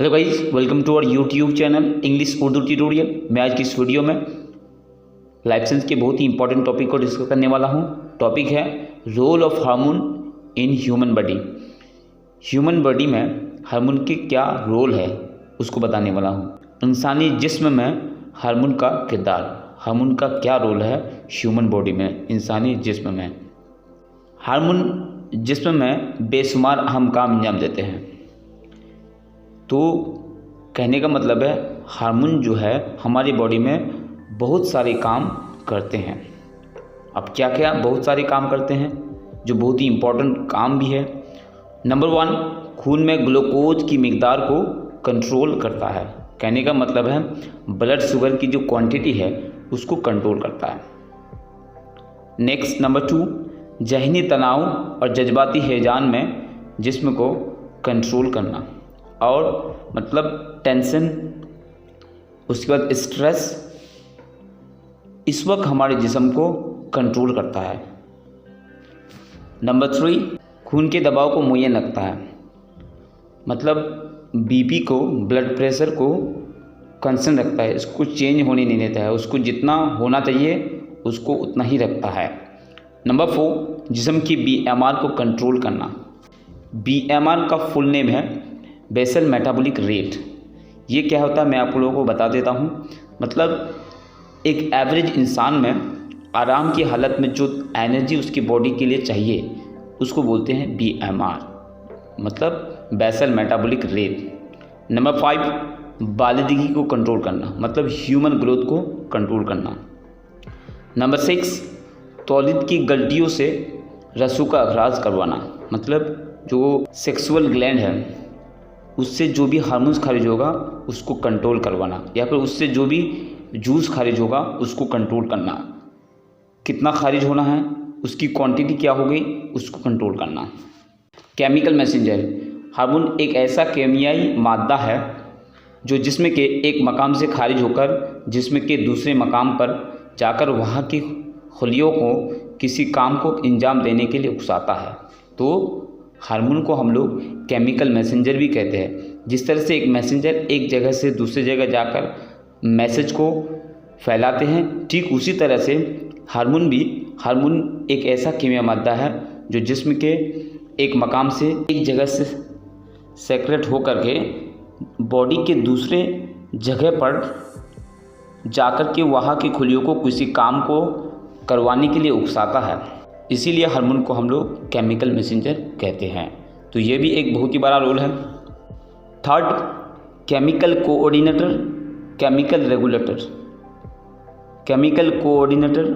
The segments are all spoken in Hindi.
Hello guys, welcome to our YouTube channel English Urdu tutorial. मैं आज की इस वीडियो में लाइफ साइंस के बहुत ही इंपॉर्टेंट टॉपिक को डिस्कस करने वाला हूं। टॉपिक है role of hormone in human body. Human body में हार्मोन के क्या रोल है उसको बताने वाला हूं। इंसानी जिस्म में हार्मोन का किरदार, हार्मोन का क्या रोल है ह्यूमन बॉडी में, इंसानी जिस्म में। हार्मोन जिस्म में बेशुमार अहम काम अंजाम देते हैं। तो कहने का मतलब है हार्मोन जो है हमारी बॉडी में बहुत सारे काम करते हैं। अब क्या क्या बहुत सारे काम करते हैं जो बहुत ही इम्पोर्टेंट काम भी है। नंबर 1, खून में ग्लूकोज की मिकदार को कंट्रोल करता है। कहने का मतलब है ब्लड शुगर की जो क्वांटिटी है उसको कंट्रोल करता है। नेक्स्ट नंबर 2, ज़हनी तनाव और जज्बाती हेजान में जिस्म को कंट्रोल करना, और मतलब टेंशन, उसके बाद स्ट्रेस, इस वक्त हमारे जिस्म को कंट्रोल करता है। नंबर 3, खून के दबाव को मुय्यन रखता है, मतलब बीपी को, ब्लड प्रेशर को कंस्टेंट रखता है, इसको चेंज होने नहीं देता है, उसको जितना होना चाहिए उसको उतना ही रखता है। नंबर 4, जिस्म की बीएमआर को कंट्रोल करना। बीएमआर का फुल नेम है बेसल मेटाबॉलिक रेट। ये क्या होता है मैं आप लोगों को बता देता हूँ। मतलब एक एवरेज इंसान में आराम की हालत में जो एनर्जी उसकी बॉडी के लिए चाहिए उसको बोलते हैं बीएमआर, मतलब बेसल मेटाबॉलिक रेट। नंबर 5, बालिदगी को कंट्रोल करना, मतलब ह्यूमन ग्रोथ को कंट्रोल करना। नंबर 6, तौलीद की गड्डियों से रस्सों का अखराज करवाना, मतलब जो सेक्सुअल ग्लैंड है उससे जो भी हार्मोन्स खारिज होगा उसको कंट्रोल करवाना, या फिर उससे जो भी जूस खारिज होगा उसको कंट्रोल करना। कितना खारिज होना है, उसकी क्वांटिटी क्या होगी, उसको कंट्रोल करना। केमिकल मैसेंजर, हार्मोन एक ऐसा केमियाई मादा है जो जिस्म के एक मकाम से खारिज होकर जिस्म के दूसरे मकाम पर जाकर वहाँ की खलियों को किसी काम को अंजाम देने के लिए उकसाता है। तो हार्मोन को हम लोग केमिकल मैसेंजर भी कहते हैं। जिस तरह से एक मैसेंजर एक जगह से दूसरी जगह जाकर मैसेज को फैलाते हैं, ठीक उसी तरह से हार्मोन एक ऐसा कीमिया मादा है जो जिस्म के एक मकाम से एक जगह से सेक्रेट होकर के बॉडी के दूसरे जगह पर जाकर के वहाँ की खुलियों को किसी काम को करवाने के लिए उकसाता है। इसीलिए हार्मोन को हम लोग केमिकल मैसेंजर कहते हैं। तो ये भी एक बहुत ही बड़ा रोल है। Third, chemical coordinator, chemical regulator. Chemical coordinator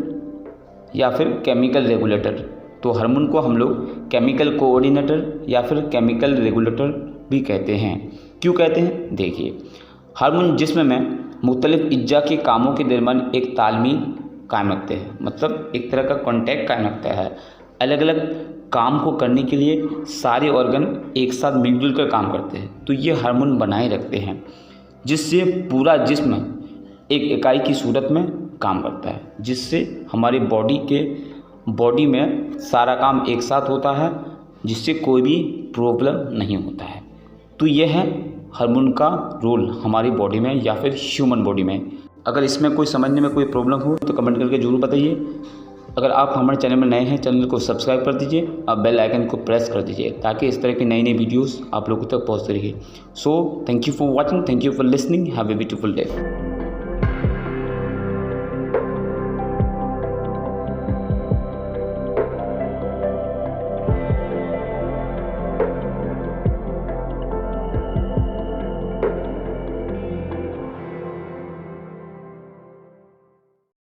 या फिर केमिकल रेगुलेटर। तो हार्मोन को हम लोग केमिकल कोऑर्डिनेटर या फिर केमिकल रेगुलेटर भी कहते हैं। क्यों कहते हैं, देखिए, हार्मोन जिस्म में मुख्तलिफ अज्जा के कामों के दरमियान एक तालमेल कायम रखते हैं, मतलब एक तरह का कॉन्टैक्ट कायम रखता है। अलग अलग काम को करने के लिए सारे ऑर्गन एक साथ मिलजुल कर काम करते हैं। तो ये हार्मोन बनाए रखते हैं जिससे पूरा जिस्म एक इकाई की सूरत में काम करता है, जिससे हमारे बॉडी में सारा काम एक साथ होता है, जिससे कोई भी प्रॉब्लम नहीं होता है। तो यह है हार्मोन का रोल हमारी बॉडी में या फिर ह्यूमन बॉडी में। अगर इसमें कोई समझने में कोई प्रॉब्लम हो तो कमेंट करके ज़रूर बताइए। अगर आप हमारे चैनल में नए हैं, चैनल को सब्सक्राइब कर दीजिए और बेल आइकन को प्रेस कर दीजिए ताकि इस तरह की नई नई वीडियोस आप लोगों तक पहुंचती रहे। So thank you for watching, thank you for listening, have a beautiful day.